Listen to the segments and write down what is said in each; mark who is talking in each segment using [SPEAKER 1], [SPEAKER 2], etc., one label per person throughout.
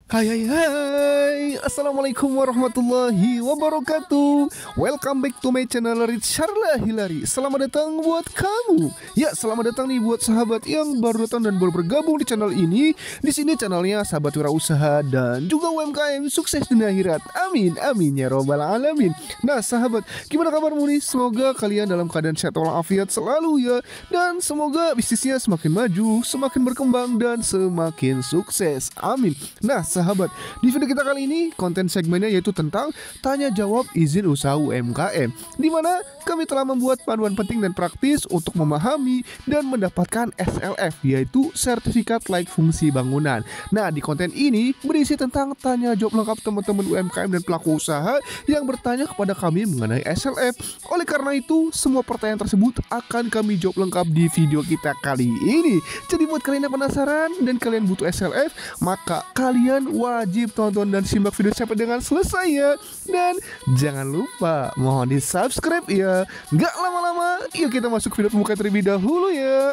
[SPEAKER 1] Hai hai hai, Assalamualaikum warahmatullahi wabarakatuh. Welcome back to my channel Richarlah Hilary. Selamat datang buat kamu. Ya, selamat datang nih buat sahabat yang baru datang dan baru bergabung di channel ini. Di sini channelnya sahabat wirausaha dan juga UMKM sukses dunia akhirat. Amin, amin ya robbal alamin. Nah sahabat, gimana kabarmu nih? Semoga kalian dalam keadaan sehat walafiat selalu ya. Dan semoga bisnisnya semakin maju, semakin berkembang dan semakin sukses. Amin. Nah sahabat, di video kita kali ini konten segmennya yaitu tentang tanya jawab izin usaha UMKM, di mana kami telah membuat panduan penting dan praktis untuk memahami dan mendapatkan SLF, yaitu sertifikat layak fungsi bangunan. Nah di konten ini berisi tentang tanya jawab lengkap teman-teman UMKM dan pelaku usaha yang bertanya kepada kami mengenai SLF. Oleh karena itu semua pertanyaan tersebut akan kami jawab lengkap di video kita kali ini. Jadi buat kalian yang penasaran dan kalian butuh SLF, maka kalian wajib tonton dan simak video sampai dengan selesai ya. Dan jangan lupa mohon di subscribe ya. Gak lama-lama, yuk kita masuk video pembukaan terlebih dahulu ya.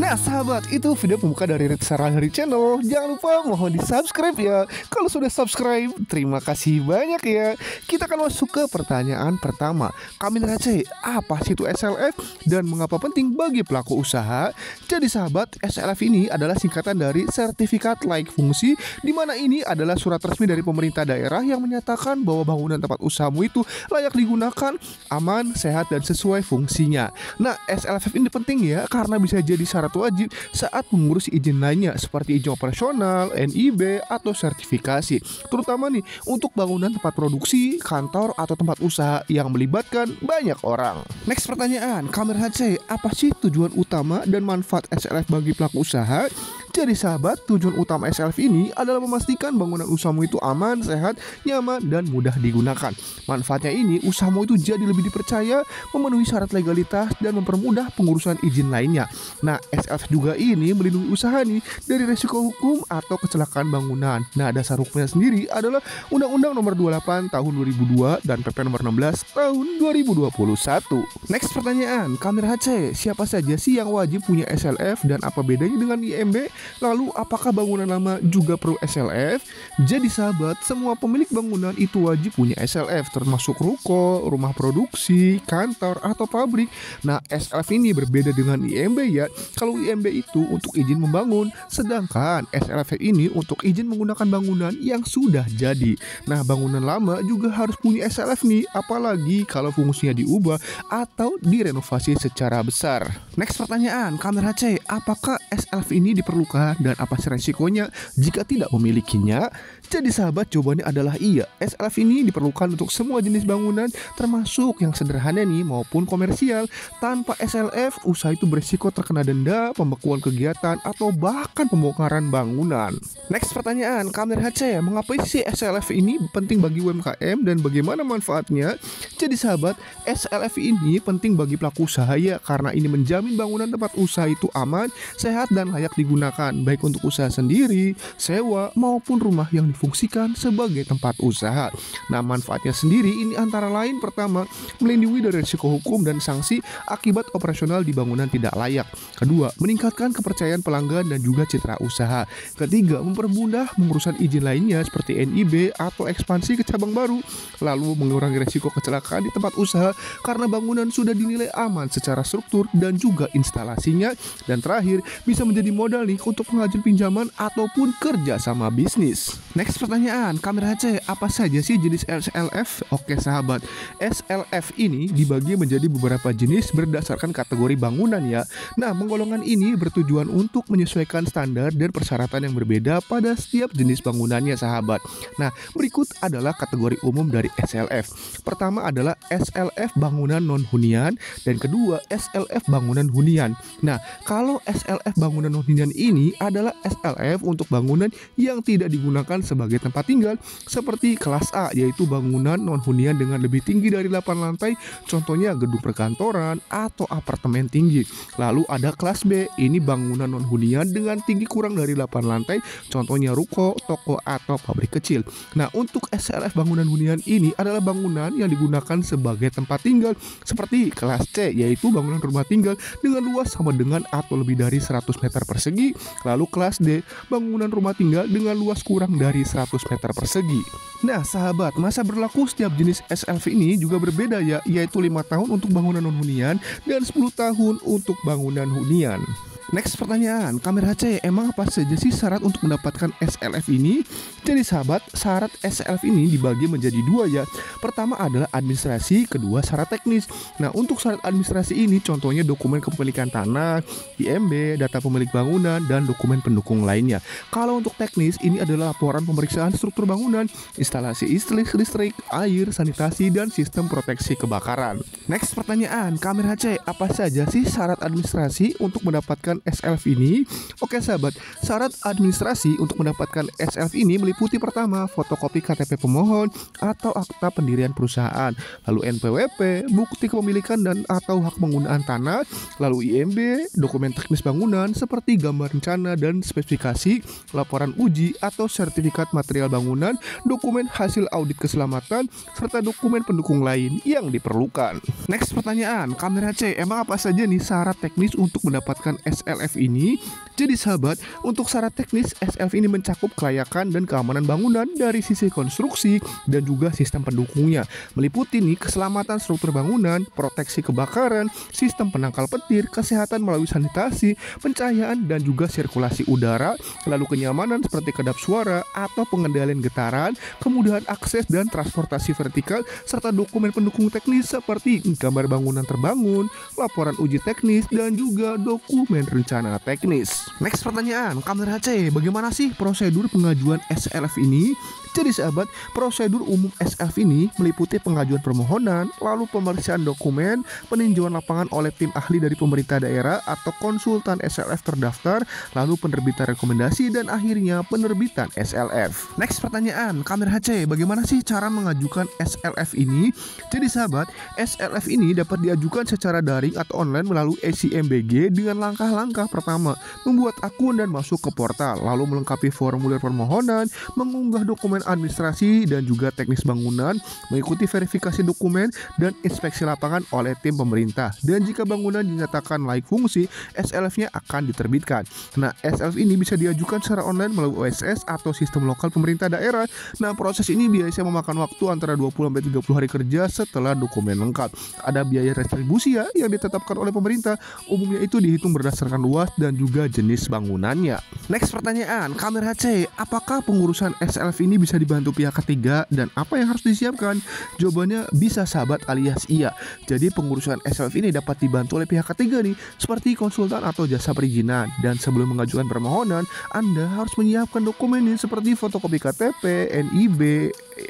[SPEAKER 1] Nah sahabat, itu video pembuka dari Richarlah Hilary Channel. Jangan lupa mohon di subscribe ya. Kalau sudah subscribe, terima kasih banyak ya. Kita akan masuk ke pertanyaan pertama. Kami nanya, apa sih itu SLF dan mengapa penting bagi pelaku usaha? Jadi sahabat, SLF ini adalah singkatan dari sertifikat layak fungsi, di mana ini adalah surat resmi dari pemerintah daerah yang menyatakan bahwa bangunan tempat usahamu itu layak digunakan, aman, sehat dan sesuai fungsinya. Nah SLF ini penting ya, karena bisa jadi syarat wajib saat mengurus izin lainnya seperti izin operasional, NIB, atau sertifikasi, terutama nih untuk bangunan tempat produksi, kantor, atau tempat usaha yang melibatkan banyak orang. Next pertanyaan, Kamer HC, apa sih tujuan utama dan manfaat SLF bagi pelaku usaha? Jadi sahabat, tujuan utama SLF ini adalah memastikan bangunan usahamu itu aman, sehat, nyaman, dan mudah digunakan. Manfaatnya ini, usahamu itu jadi lebih dipercaya, memenuhi syarat legalitas, dan mempermudah pengurusan izin lainnya. Nah, SLF juga ini melindungi usaha nih dari resiko hukum atau kecelakaan bangunan. Nah, dasar hukumnya sendiri adalah Undang-Undang Nomor 28 Tahun 2002 dan PP Nomor 16 Tahun 2021. Next pertanyaan, Kamer HC, siapa saja sih yang wajib punya SLF dan apa bedanya dengan IMB? Lalu apakah bangunan lama juga perlu SLF? Jadi sahabat, semua pemilik bangunan itu wajib punya SLF, termasuk ruko, rumah produksi, kantor, atau pabrik. Nah SLF ini berbeda dengan IMB ya. Kalau IMB itu untuk izin membangun, sedangkan SLF ini untuk izin menggunakan bangunan yang sudah jadi. Nah bangunan lama juga harus punya SLF nih, apalagi kalau fungsinya diubah atau direnovasi secara besar. Next pertanyaan, Kamer HC, apakah SLF ini diperlukan dan apa sih resikonya jika tidak memilikinya? Jadi sahabat, jawabannya adalah iya. SLF ini diperlukan untuk semua jenis bangunan, termasuk yang sederhana nih maupun komersial. Tanpa SLF, usaha itu berisiko terkena denda, pembekuan kegiatan, atau bahkan pembongkaran bangunan. Next pertanyaan, Kamer HC, mengapa sih SLF ini penting bagi UMKM dan bagaimana manfaatnya? Jadi sahabat, SLF ini penting bagi pelaku usaha ya, karena ini menjamin bangunan tempat usaha itu aman, sehat, dan layak digunakan, baik untuk usaha sendiri, sewa, maupun rumah yang difungsikan sebagai tempat usaha. Nah manfaatnya sendiri ini antara lain, pertama, melindungi dari risiko hukum dan sanksi akibat operasional di bangunan tidak layak. Kedua, meningkatkan kepercayaan pelanggan dan juga citra usaha. Ketiga, mempermudah pengurusan izin lainnya seperti NIB atau ekspansi ke cabang baru. Lalu mengurangi risiko kecelakaan di tempat usaha karena bangunan sudah dinilai aman secara struktur dan juga instalasinya. Dan terakhir, bisa menjadi modal nih untuk pengajuan pinjaman ataupun kerja sama bisnis. Next pertanyaan, Kamer HC, apa saja sih jenis SLF? Oke sahabat, SLF ini dibagi menjadi beberapa jenis berdasarkan kategori bangunan ya. Nah, penggolongan ini bertujuan untuk menyesuaikan standar dan persyaratan yang berbeda pada setiap jenis bangunannya sahabat. Nah, berikut adalah kategori umum dari SLF. Pertama adalah adalah SLF bangunan non-hunian dan kedua SLF bangunan hunian. Nah, kalau SLF bangunan non-hunian ini adalah SLF untuk bangunan yang tidak digunakan sebagai tempat tinggal, seperti kelas A, yaitu bangunan non-hunian dengan lebih tinggi dari 8 lantai, contohnya gedung perkantoran atau apartemen tinggi. Lalu ada kelas B, ini bangunan non-hunian dengan tinggi kurang dari 8 lantai, contohnya ruko, toko atau pabrik kecil. Nah, untuk SLF bangunan hunian ini adalah bangunan yang digunakan sebagai tempat tinggal, seperti kelas C, yaitu bangunan rumah tinggal dengan luas sama dengan atau lebih dari 100 meter persegi. Lalu kelas D, bangunan rumah tinggal dengan luas kurang dari 100 meter persegi. Nah sahabat, masa berlaku setiap jenis SLF ini juga berbeda ya, yaitu 5 tahun untuk bangunan non-hunian dan 10 tahun untuk bangunan hunian. Next pertanyaan, kamera C, emang apa saja sih syarat untuk mendapatkan SLF ini? Jadi sahabat, syarat SLF ini dibagi menjadi 2 ya. Pertama adalah administrasi, kedua syarat teknis. Nah, untuk syarat administrasi ini contohnya dokumen kepemilikan tanah, IMB, data pemilik bangunan, dan dokumen pendukung lainnya. Kalau untuk teknis, ini adalah laporan pemeriksaan struktur bangunan, instalasi listrik, air, sanitasi, dan sistem proteksi kebakaran. Next pertanyaan, kamera C, apa saja sih syarat administrasi untuk mendapatkan SLF ini? Oke sahabat, syarat administrasi untuk mendapatkan SLF ini meliputi pertama, fotokopi KTP pemohon atau akta pendirian perusahaan, lalu NPWP, bukti kepemilikan dan atau hak penggunaan tanah, lalu IMB, dokumen teknis bangunan seperti gambar rencana dan spesifikasi, laporan uji atau sertifikat material bangunan, dokumen hasil audit keselamatan, serta dokumen pendukung lain yang diperlukan. Next pertanyaan, kamera C, emang apa saja nih syarat teknis untuk mendapatkan SLF ini? Jadi sahabat, untuk syarat teknis SLF ini mencakup kelayakan dan keamanan bangunan dari sisi konstruksi dan juga sistem pendukungnya, meliputi nih keselamatan struktur bangunan, proteksi kebakaran, sistem penangkal petir, kesehatan melalui sanitasi, pencahayaan dan juga sirkulasi udara, lalu kenyamanan seperti kedap suara atau pengendalian getaran, kemudahan akses dan transportasi vertikal, serta dokumen pendukung teknis seperti gambar bangunan terbangun, laporan uji teknis dan juga dokumen rencana teknis. Next pertanyaan, kamera C, bagaimana sih prosedur pengajuan SLF ini? Jadi sahabat, prosedur umum SLF ini meliputi pengajuan permohonan, lalu pemeriksaan dokumen, peninjauan lapangan oleh tim ahli dari pemerintah daerah atau konsultan SLF terdaftar, lalu penerbitan rekomendasi dan akhirnya penerbitan SLF. Next pertanyaan, kamera C, bagaimana sih cara mengajukan SLF ini? Jadi sahabat, SLF ini dapat diajukan secara daring atau online melalui SIMBG dengan langkah-langkah. Pertama, membuat akun dan masuk ke portal, lalu melengkapi formulir permohonan, mengunggah dokumen administrasi dan juga teknis bangunan, mengikuti verifikasi dokumen dan inspeksi lapangan oleh tim pemerintah. Dan jika bangunan dinyatakan layak fungsi, SLF-nya akan diterbitkan. Nah, SLF ini bisa diajukan secara online melalui OSS atau sistem lokal pemerintah daerah. Nah, proses ini biasanya memakan waktu antara 20-30 hari kerja setelah dokumen lengkap. Ada biaya retribusi ya yang ditetapkan oleh pemerintah. Umumnya itu dihitung berdasarkan luas dan juga jenis bangunannya. Next pertanyaan, kamera C, apakah pengurusan SLF ini bisa dibantu pihak ketiga dan apa yang harus disiapkan? Jawabannya bisa sahabat, alias iya. Jadi pengurusan SLF ini dapat dibantu oleh pihak ketiga nih, seperti konsultan atau jasa perizinan. Dan sebelum mengajukan permohonan, Anda harus menyiapkan dokumen ini seperti fotokopi KTP, NIB,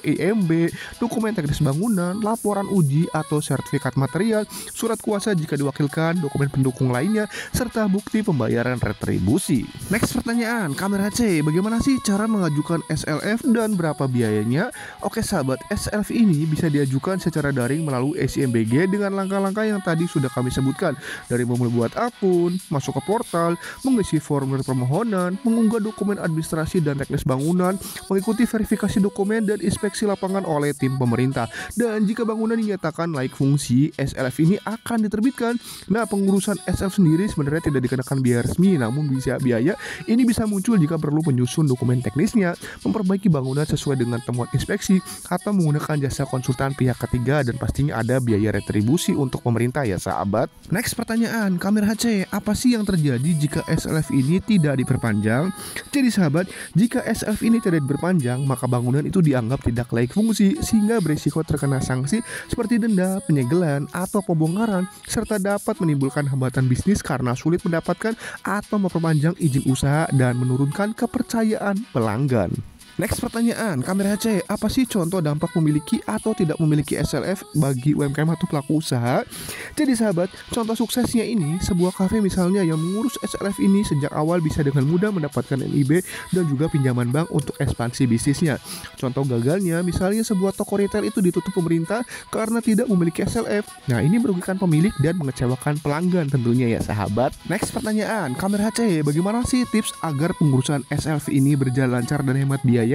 [SPEAKER 1] IMB, dokumen teknis bangunan, laporan uji atau sertifikat material, surat kuasa jika diwakilkan, dokumen pendukung lainnya, serta bukti pembayaran retribusi. Next pertanyaan, kamera C, bagaimana sih cara mengajukan SLF dan berapa biayanya? Oke sahabat, SLF ini bisa diajukan secara daring melalui SIMBG dengan langkah-langkah yang tadi sudah kami sebutkan, dari membuat akun, masuk ke portal, mengisi formulir permohonan, mengunggah dokumen administrasi dan teknis bangunan, mengikuti verifikasi dokumen dan inspeksi lapangan oleh tim pemerintah. Dan jika bangunan dinyatakan layak fungsi, SLF ini akan diterbitkan. Nah, pengurusan SLF sendiri sebenarnya tidak dikenakan biaya resmi, namun biaya ini bisa muncul jika perlu menyusun dokumen teknisnya, memperbaiki bangunan sesuai dengan temuan inspeksi, atau menggunakan jasa konsultan pihak ketiga, dan pastinya ada biaya retribusi untuk pemerintah ya sahabat. Next pertanyaan, kamera C, apa sih yang terjadi jika SLF ini tidak diperpanjang? Jadi sahabat, jika SLF ini tidak diperpanjang, maka bangunan itu dianggap tidak layak fungsi sehingga berisiko terkena sanksi seperti denda, penyegelan, atau pembongkaran, serta dapat menimbulkan hambatan bisnis karena sulit mendapatkan atau memperpanjang izin usaha dan menurunkan kepercayaan pelanggan. Next pertanyaan, Kamera HC, apa sih contoh dampak memiliki atau tidak memiliki SLF bagi UMKM atau pelaku usaha? Jadi sahabat, contoh suksesnya ini, sebuah kafe misalnya yang mengurus SLF ini sejak awal bisa dengan mudah mendapatkan NIB dan juga pinjaman bank untuk ekspansi bisnisnya. Contoh gagalnya, misalnya sebuah toko retail itu ditutup pemerintah karena tidak memiliki SLF. Nah, ini merugikan pemilik dan mengecewakan pelanggan tentunya ya sahabat. Next pertanyaan, Kamera HC, bagaimana sih tips agar pengurusan SLF ini berjalan lancar dan hemat biaya?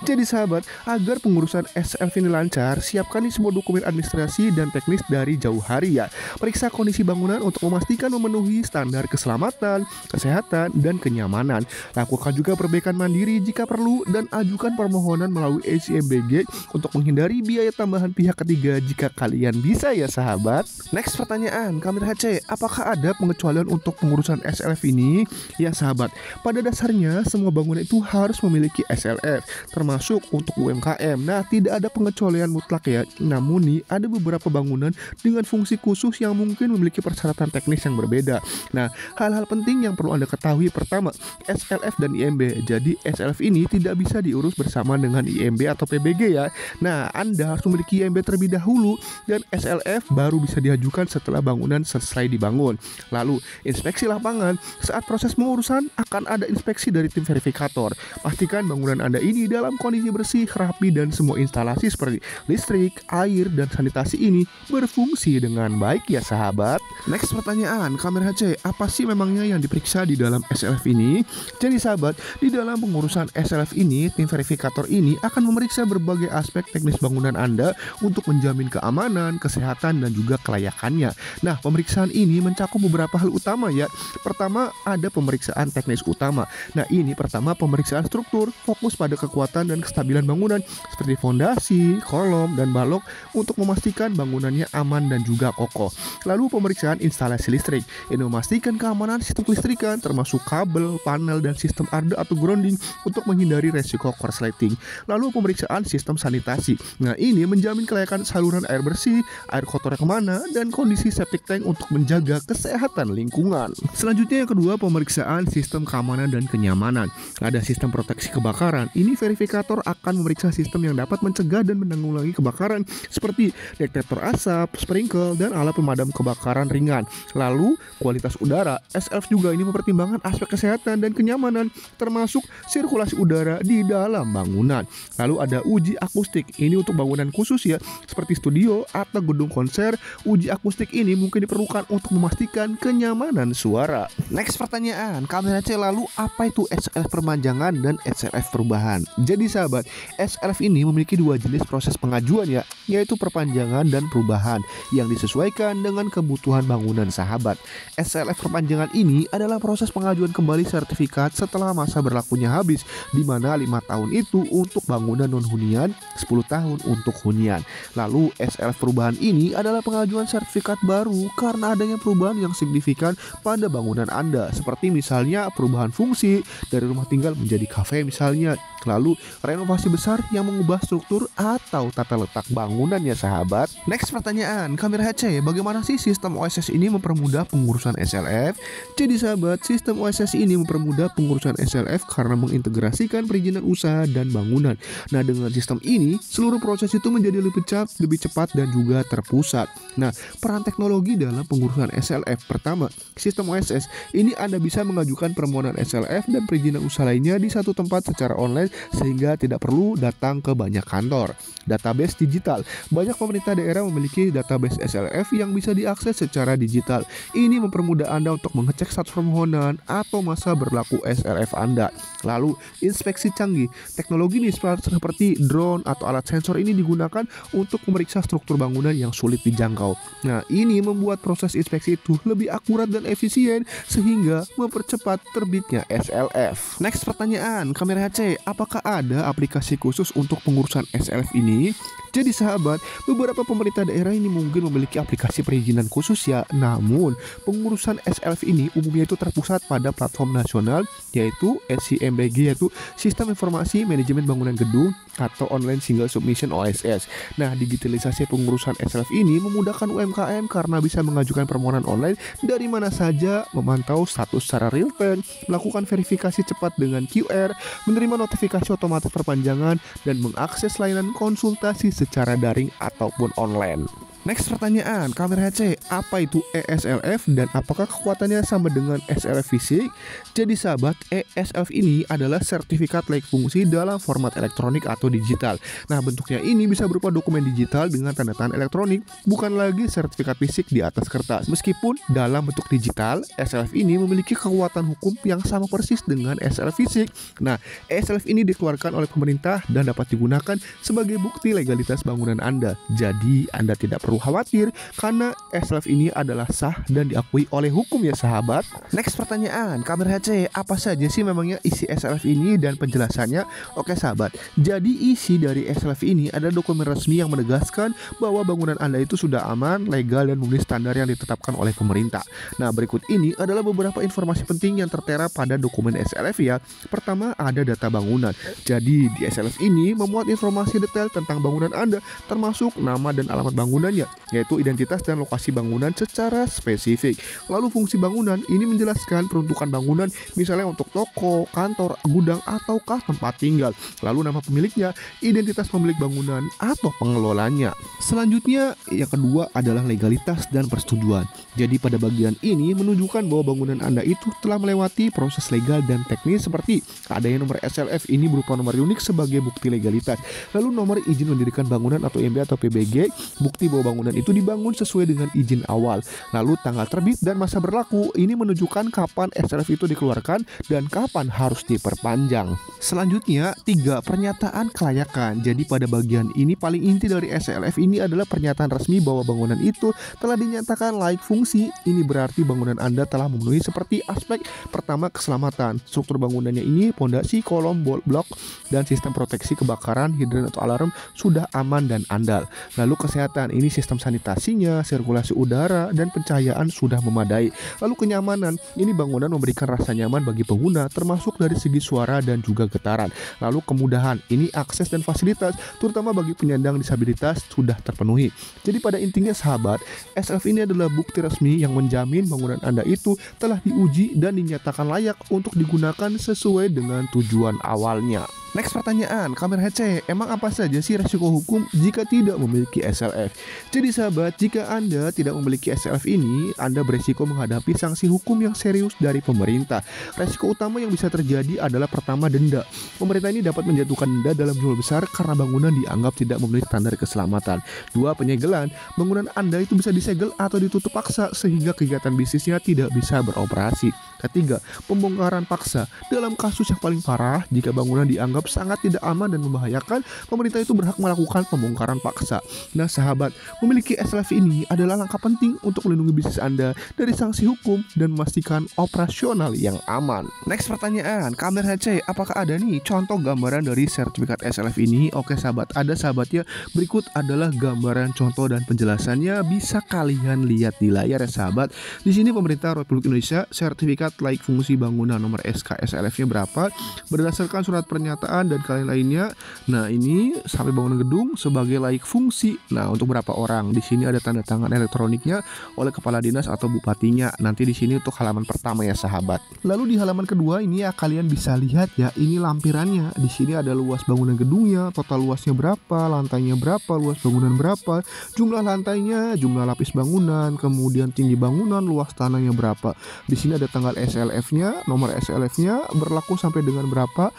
[SPEAKER 1] Jadi sahabat, agar pengurusan SLF ini lancar, siapkan nih semua dokumen administrasi dan teknis dari jauh hari ya. Periksa kondisi bangunan untuk memastikan memenuhi standar keselamatan, kesehatan, dan kenyamanan. Lakukan juga perbaikan mandiri jika perlu dan ajukan permohonan melalui SIMBG untuk menghindari biaya tambahan pihak ketiga jika kalian bisa ya sahabat. Next pertanyaan, Kamera HC, apakah ada pengecualian untuk pengurusan SLF ini? Ya sahabat, pada dasarnya semua bangunan itu harus memiliki SLF, termasuk untuk UMKM. Nah, tidak ada pengecualian mutlak ya. Namun nih, ada beberapa bangunan dengan fungsi khusus yang mungkin memiliki persyaratan teknis yang berbeda. Nah, hal-hal penting yang perlu Anda ketahui, pertama, SLF dan IMB. Jadi, SLF ini tidak bisa diurus bersama dengan IMB atau PBG ya. Nah, Anda harus memiliki IMB terlebih dahulu dan SLF baru bisa diajukan setelah bangunan selesai dibangun. Lalu, inspeksi lapangan. Saat proses pengurusan akan ada inspeksi dari tim verifikator. Pastikan bangunan Anda ini dalam kondisi bersih, rapi, dan semua instalasi seperti listrik, air, dan sanitasi ini berfungsi dengan baik ya sahabat. Next pertanyaan, Kamera HC, apa sih memangnya yang diperiksa di dalam SLF ini? Jadi sahabat, di dalam pengurusan SLF ini, tim verifikator ini akan memeriksa berbagai aspek teknis bangunan Anda untuk menjamin keamanan, kesehatan, dan juga kelayakannya. Nah, pemeriksaan ini mencakup beberapa hal utama ya. Pertama, ada pemeriksaan teknis utama. Nah, ini pertama pemeriksaan struktur, fokus pada kekuatan dan kestabilan bangunan seperti fondasi, kolom, dan balok untuk memastikan bangunannya aman dan juga kokoh. Lalu pemeriksaan instalasi listrik, ini memastikan keamanan sistem kelistrikan termasuk kabel, panel, dan sistem arde atau grounding untuk menghindari resiko korsleting. Lalu pemeriksaan sistem sanitasi, nah ini menjamin kelayakan saluran air bersih, air kotornya kemana, dan kondisi septic tank untuk menjaga kesehatan lingkungan. Selanjutnya yang kedua, pemeriksaan sistem keamanan dan kenyamanan. Ada sistem proteksi kebakaran. Ini verifikator akan memeriksa sistem yang dapat mencegah dan menanggulangi kebakaran seperti detektor asap, sprinkle, dan alat pemadam kebakaran ringan. Lalu kualitas udara. SLF juga ini mempertimbangkan aspek kesehatan dan kenyamanan termasuk sirkulasi udara di dalam bangunan. Lalu ada uji akustik. Ini untuk bangunan khusus ya, seperti studio atau gedung konser. Uji akustik ini mungkin diperlukan untuk memastikan kenyamanan suara. Next pertanyaan, Kamera C, lalu apa itu SLF perpanjangan dan SLF perubahan? Jadi sahabat, SLF ini memiliki dua jenis proses pengajuan ya, yaitu perpanjangan dan perubahan yang disesuaikan dengan kebutuhan bangunan sahabat. SLF perpanjangan ini adalah proses pengajuan kembali sertifikat setelah masa berlakunya habis, di mana 5 tahun itu untuk bangunan non-hunian, 10 tahun untuk hunian. Lalu SLF perubahan ini adalah pengajuan sertifikat baru karena adanya perubahan yang signifikan pada bangunan Anda, seperti misalnya perubahan fungsi dari rumah tinggal menjadi kafe misalnya. Lalu renovasi besar yang mengubah struktur atau tata letak bangunan ya sahabat. Next pertanyaan, Kamera HC, bagaimana sih sistem OSS ini mempermudah pengurusan SLF? Jadi sahabat, sistem OSS ini mempermudah pengurusan SLF karena mengintegrasikan perizinan usaha dan bangunan. Nah, dengan sistem ini seluruh proses itu menjadi lebih cepat dan juga terpusat. Nah, peran teknologi dalam pengurusan SLF. Pertama, sistem OSS ini Anda bisa mengajukan permohonan SLF dan perizinan usaha lainnya di satu tempat secara online sehingga tidak perlu datang ke banyak kantor. Database digital. Banyak pemerintah daerah memiliki database SLF yang bisa diakses secara digital. Ini mempermudah Anda untuk mengecek status permohonan atau masa berlaku SLF Anda. Lalu, inspeksi canggih. Teknologi ini seperti drone atau alat sensor ini digunakan untuk memeriksa struktur bangunan yang sulit dijangkau. Nah, ini membuat proses inspeksi itu lebih akurat dan efisien sehingga mempercepat terbitnya SLF. Next pertanyaan, Kamera HC, apakah ada aplikasi khusus untuk pengurusan SLF ini? Jadi sahabat, beberapa pemerintah daerah ini mungkin memiliki aplikasi perizinan khusus ya. Namun, pengurusan SLF ini umumnya itu terpusat pada platform nasional yaitu SIMBG, yaitu Sistem Informasi Manajemen Bangunan Gedung atau Online Single Submission OSS. Nah, digitalisasi pengurusan SLF ini memudahkan UMKM karena bisa mengajukan permohonan online dari mana saja, memantau status secara real time, melakukan verifikasi cepat dengan QR, menerima notifikasi aplikasi otomatis perpanjangan, dan mengakses layanan konsultasi secara daring ataupun online. Next pertanyaan, kamera HC, apa itu ESLF dan apakah kekuatannya sama dengan SLF fisik? Jadi sahabat, ESLF ini adalah sertifikat layak fungsi dalam format elektronik atau digital. Nah, bentuknya ini bisa berupa dokumen digital dengan tanda tangan elektronik, bukan lagi sertifikat fisik di atas kertas. Meskipun dalam bentuk digital, ESLF ini memiliki kekuatan hukum yang sama persis dengan SLF fisik. Nah, ESLF ini dikeluarkan oleh pemerintah dan dapat digunakan sebagai bukti legalitas bangunan Anda. Jadi, Anda tidak perlu khawatir karena SLF ini adalah sah dan diakui oleh hukum ya sahabat. Next pertanyaan, kamera HC, apa saja sih memangnya isi SLF ini dan penjelasannya? Oke sahabat, jadi isi dari SLF ini adalah dokumen resmi yang menegaskan bahwa bangunan Anda itu sudah aman, legal, dan memenuhi standar yang ditetapkan oleh pemerintah. Nah, berikut ini adalah beberapa informasi penting yang tertera pada dokumen SLF ya. Pertama, ada data bangunan. Jadi di SLF ini memuat informasi detail tentang bangunan Anda, termasuk nama dan alamat bangunannya, yaitu identitas dan lokasi bangunan secara spesifik. Lalu fungsi bangunan ini menjelaskan peruntukan bangunan, misalnya untuk toko, kantor, gudang, ataukah tempat tinggal. Lalu nama pemiliknya, identitas pemilik bangunan atau pengelolanya. Selanjutnya, yang kedua adalah legalitas dan persetujuan. Jadi pada bagian ini menunjukkan bahwa bangunan Anda itu telah melewati proses legal dan teknis seperti adanya nomor SLF ini berupa nomor unik sebagai bukti legalitas. Lalu nomor izin mendirikan bangunan atau IMB atau PBG, bukti bahwa bangunan itu dibangun sesuai dengan izin awal. Lalu tanggal terbit dan masa berlaku ini menunjukkan kapan SLF itu dikeluarkan dan kapan harus diperpanjang. Selanjutnya, 3. Pernyataan kelayakan. Jadi pada bagian ini paling inti dari SLF ini adalah pernyataan resmi bahwa bangunan itu telah dinyatakan layak fungsi. Ini berarti bangunan Anda telah memenuhi seperti aspek pertama keselamatan. Struktur bangunannya ini pondasi, kolom, blok, dan sistem proteksi kebakaran, hidran atau alarm sudah aman dan andal. Lalu kesehatan, ini sistem sanitasinya, sirkulasi udara, dan pencahayaan sudah memadai. Lalu kenyamanan, ini bangunan memberikan rasa nyaman bagi pengguna, termasuk dari segi suara dan juga getaran. Lalu kemudahan, ini akses dan fasilitas, terutama bagi penyandang disabilitas sudah terpenuhi. Jadi pada intinya sahabat, SLF ini adalah bukti resmi yang menjamin bangunan Anda itu telah diuji dan dinyatakan layak untuk digunakan sesuai dengan tujuan awalnya. Next pertanyaan, kamera HC, emang apa saja sih resiko hukum jika tidak memiliki SLF? Jadi sahabat, jika Anda tidak memiliki SLF ini, Anda beresiko menghadapi sanksi hukum yang serius dari pemerintah. Resiko utama yang bisa terjadi adalah pertama, denda. Pemerintah ini dapat menjatuhkan denda dalam jumlah besar karena bangunan dianggap tidak memenuhi standar keselamatan. 2. Penyegelan, bangunan Anda itu bisa disegel atau ditutup paksa sehingga kegiatan bisnisnya tidak bisa beroperasi. Ketiga, pembongkaran paksa. Dalam kasus yang paling parah, jika bangunan dianggap sangat tidak aman dan membahayakan, pemerintah itu berhak melakukan pembongkaran paksa. Nah sahabat, memiliki SLF ini adalah langkah penting untuk melindungi bisnis Anda dari sanksi hukum dan memastikan operasional yang aman. Next pertanyaan, kamera HC, apakah ada nih contoh gambaran dari sertifikat SLF ini? Oke sahabat, ada sahabatnya. Berikut adalah gambaran contoh dan penjelasannya, bisa kalian lihat di layar ya sahabat. Di sini pemerintah Republik Indonesia sertifikat layak fungsi bangunan nomor SK SLF-nya berapa berdasarkan surat pernyataan dan kalian lainnya. Nah, ini sampai bangunan gedung sebagai layak fungsi. Nah, untuk berapa orang? Di sini ada tanda tangan elektroniknya oleh kepala dinas atau bupatinya. Nanti di sini untuk halaman pertama ya sahabat. Lalu di halaman kedua ini ya kalian bisa lihat ya, ini lampirannya. Di sini ada luas bangunan gedungnya, total luasnya berapa, lantainya berapa, luas bangunan berapa, jumlah lantainya, jumlah lapis bangunan, kemudian tinggi bangunan, luas tanahnya berapa. Di sini ada tanggal SLF-nya, nomor SLF-nya, berlaku sampai dengan berapa,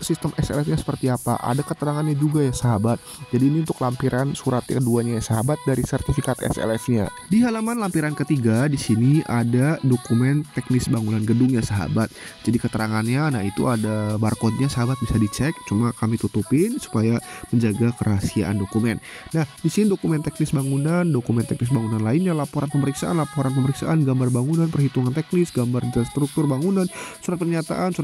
[SPEAKER 1] sistem SLF-nya seperti apa. Ada keterangannya juga ya sahabat. Jadi ini untuk lampiran surat keduanya ya sahabat dari sertifikat SLF-nya. Di halaman lampiran ketiga di sini ada dokumen teknis bangunan gedung ya sahabat. Jadi keterangannya, nah itu ada barcode-nya sahabat, bisa dicek. Cuma kami tutupin supaya menjaga kerahasiaan dokumen. Nah, di sini dokumen teknis bangunan lainnya, laporan pemeriksaan, gambar bangunan, perhitungan teknis, gambar struktur bangunan, surat pernyataan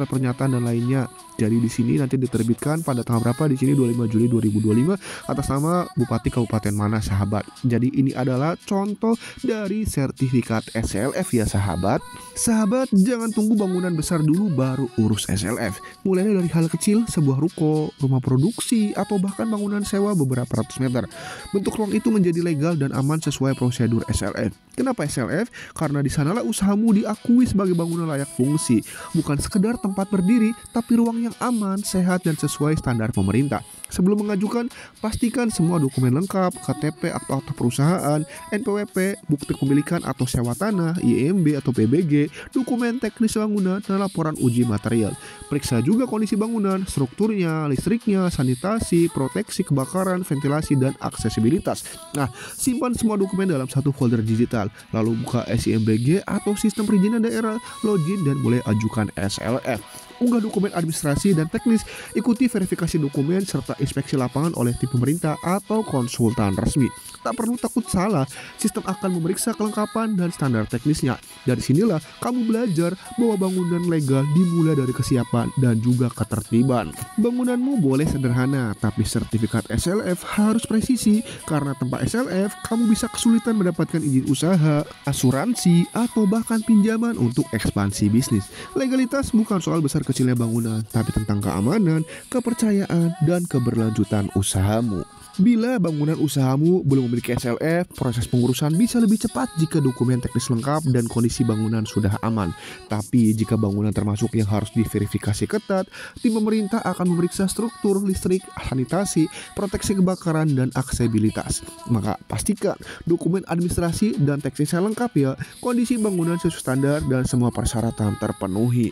[SPEAKER 1] dan lainnya. Jadi di sini nanti diterbitkan pada tanggal berapa? Di sini 25 Juli 2025 atas nama Bupati Kabupaten mana sahabat. Jadi ini adalah contoh dari sertifikat SLF ya sahabat. Sahabat, jangan tunggu bangunan besar dulu baru urus SLF. Mulainya dari hal kecil, sebuah ruko, rumah produksi, atau bahkan bangunan sewa beberapa ratus meter. Bentuk ruang itu menjadi legal dan aman sesuai prosedur SLF. Kenapa SLF? Karena di sanalah usahamu diakui sebagai bangunan layak fungsi. Bukan sekedar tempat berdiri, tapi ruang yang aman, sehat dan sesuai standar pemerintah. Sebelum mengajukan, pastikan semua dokumen lengkap, KTP atau akta perusahaan, NPWP, bukti kepemilikan atau sewa tanah, IMB atau PBG, dokumen teknis bangunan, dan laporan uji material. Periksa juga kondisi bangunan, strukturnya, listriknya, sanitasi, proteksi kebakaran, ventilasi, dan aksesibilitas. Nah, simpan semua dokumen dalam satu folder digital, lalu buka SIMBG atau sistem perizinan daerah, login dan mulai ajukan SLF. Unggah dokumen administrasi dan teknis, ikuti verifikasi dokumen serta inspeksi lapangan oleh tim pemerintah atau konsultan resmi. Tak perlu takut salah, sistem akan memeriksa kelengkapan dan standar teknisnya. Dari sinilah kamu belajar bahwa bangunan legal dimulai dari kesiapan dan juga ketertiban. Bangunanmu boleh sederhana, tapi sertifikat SLF harus presisi. Karena tanpa SLF, kamu bisa kesulitan mendapatkan izin usaha, asuransi, atau bahkan pinjaman untuk ekspansi bisnis. Legalitas bukan soal besar kecilnya bangunan, tapi tentang keamanan, kepercayaan, dan keberlanjutan usahamu. Bila bangunan usahamu belum memiliki SLF, proses pengurusan bisa lebih cepat jika dokumen teknis lengkap dan kondisi bangunan sudah aman. Tapi jika bangunan termasuk yang harus diverifikasi ketat, tim pemerintah akan memeriksa struktur, listrik, sanitasi, proteksi kebakaran, dan aksesibilitas. Maka pastikan dokumen administrasi dan teknisnya lengkap ya, kondisi bangunan sesuai standar dan semua persyaratan terpenuhi.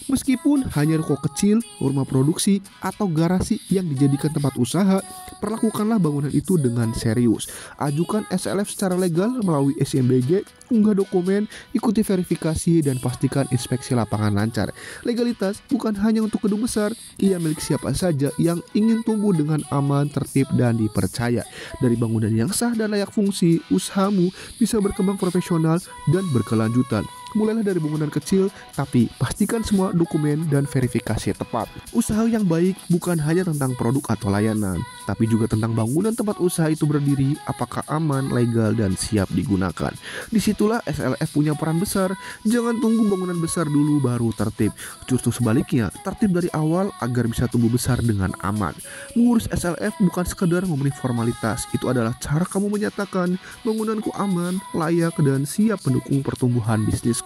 [SPEAKER 1] Meskipun hanya ruko kecil, rumah produksi, atau garasi yang dijadikan tempat usaha, perlakukanlah bangunan itu dengan serius. Ajukan SLF secara legal melalui SIMBG, unggah dokumen, ikuti verifikasi, dan pastikan inspeksi lapangan lancar. Legalitas bukan hanya untuk gedung besar, ia milik siapa saja yang ingin tumbuh dengan aman, tertib, dan dipercaya. Dari bangunan yang sah dan layak fungsi, usahamu bisa berkembang profesional dan berkelanjutan. Mulailah dari bangunan kecil, tapi pastikan semua dokumen dan verifikasi tepat. Usaha yang baik bukan hanya tentang produk atau layanan, tapi juga tentang bangunan tempat usaha itu berdiri, apakah aman, legal, dan siap digunakan. Disitulah SLF punya peran besar. Jangan tunggu bangunan besar dulu baru tertib. Justru sebaliknya, tertib dari awal agar bisa tumbuh besar dengan aman. Mengurus SLF bukan sekedar memenuhi formalitas, itu adalah cara kamu menyatakan bangunanku aman, layak, dan siap mendukung pertumbuhan bisnis.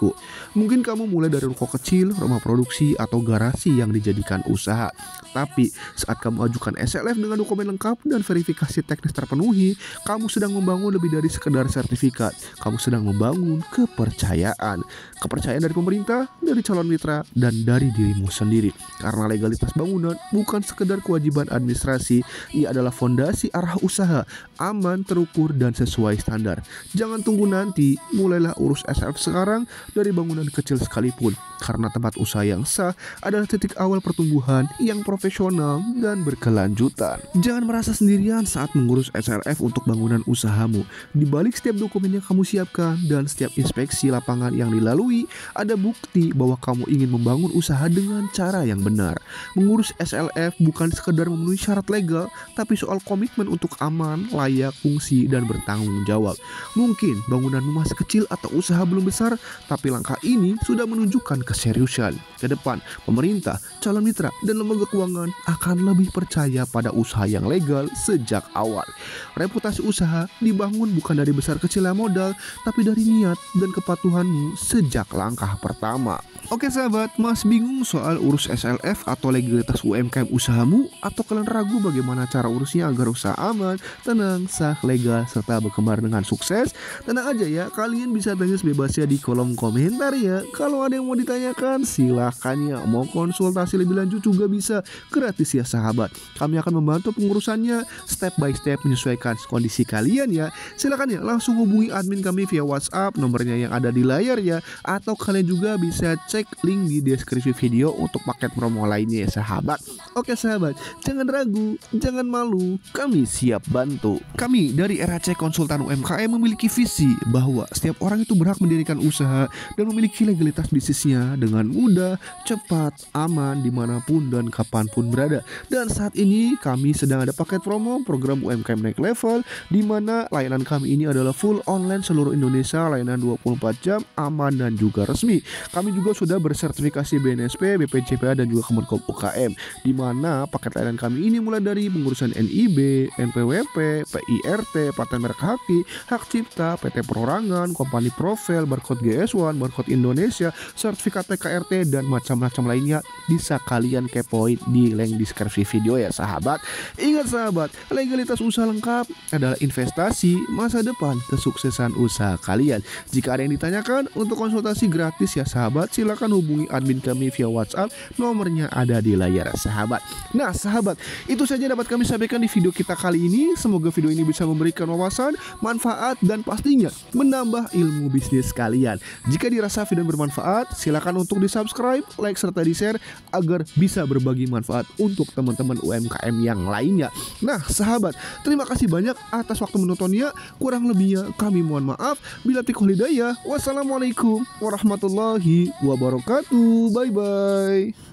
[SPEAKER 1] Mungkin kamu mulai dari ruko kecil, rumah produksi, atau garasi yang dijadikan usaha. Tapi saat kamu ajukan SLF dengan dokumen lengkap dan verifikasi teknis terpenuhi, kamu sedang membangun lebih dari sekedar sertifikat. Kamu sedang membangun kepercayaan. Kepercayaan dari pemerintah, dari calon mitra, dan dari dirimu sendiri. Karena legalitas bangunan bukan sekedar kewajiban administrasi, ia adalah fondasi arah usaha, aman, terukur, dan sesuai standar. Jangan tunggu nanti, mulailah urus SLF sekarang, dari bangunan kecil sekalipun, karena tempat usaha yang sah adalah titik awal pertumbuhan yang profesional dan berkelanjutan. Jangan merasa sendirian saat mengurus SLF untuk bangunan usahamu. Di balik setiap dokumen yang kamu siapkan dan setiap inspeksi lapangan yang dilalui, ada bukti bahwa kamu ingin membangun usaha dengan cara yang benar. Mengurus SLF bukan sekedar memenuhi syarat legal, tapi soal komitmen untuk aman, layak, fungsi, dan bertanggung jawab. Mungkin bangunanmu masih kecil atau usaha belum besar, tapi langkah ini sudah menunjukkan keseriusan. Ke depan, pemerintah, calon mitra, dan lembaga keuangan akan lebih percaya pada usaha yang legal sejak awal. Reputasi usaha dibangun bukan dari besar kecilnya modal, tapi dari niat dan kepatuhanmu sejak langkah pertama. Oke sahabat, Mas bingung soal urus SLF atau legalitas UMKM usahamu? Atau kalian ragu bagaimana cara urusnya agar usaha aman, tenang, sah, legal, serta berkembang dengan sukses? Tenang aja ya, kalian bisa tanya sebebasnya di kolom komentar ya. Kalau ada yang mau ditanyakan, silahkan ya. Mau konsultasi lebih lanjut juga bisa, gratis ya sahabat. Kami akan membantu pengurusannya step by step menyesuaikan kondisi kalian ya. Silahkan ya, langsung hubungi admin kami via WhatsApp, nomornya yang ada di layar ya. Atau kalian juga bisa cek link di deskripsi video untuk paket promo lainnya ya sahabat. Oke sahabat, jangan ragu, jangan malu, kami siap bantu. Kami dari RAC Konsultan UMKM memiliki visi bahwa setiap orang itu berhak mendirikan usaha dan memiliki legalitas bisnisnya dengan mudah, cepat, aman, dimanapun dan kapanpun berada. Dan saat ini kami sedang ada paket promo program UMKM Naik Level, di mana layanan kami ini adalah full online seluruh Indonesia, layanan 24 jam, aman dan juga resmi. Kami juga sudah bersertifikasi BNSP, BPJPA, dan juga Kemenkom UKM, di mana paket layanan kami ini mulai dari pengurusan NIB, NPWP, PIRT, paten merek haki, hak cipta, PT perorangan, company profile, barcode GSW, Taiwan, barcode Indonesia, sertifikat PKRT, dan macam-macam lainnya bisa kalian kepoin di link deskripsi video ya sahabat. Ingat sahabat, legalitas usaha lengkap adalah investasi masa depan kesuksesan usaha kalian. Jika ada yang ditanyakan untuk konsultasi gratis ya sahabat, silakan hubungi admin kami via WhatsApp, nomornya ada di layar sahabat. Nah sahabat, itu saja dapat kami sampaikan di video kita kali ini. Semoga video ini bisa memberikan wawasan, manfaat, dan pastinya menambah ilmu bisnis kalian. Jika dirasa video bermanfaat, silakan untuk di subscribe, like, serta di share agar bisa berbagi manfaat untuk teman-teman UMKM yang lainnya. Nah sahabat, terima kasih banyak atas waktu menontonnya. Kurang lebihnya kami mohon maaf. Bila taufiq wal hidayah. Wassalamualaikum warahmatullahi wabarakatuh. Bye bye.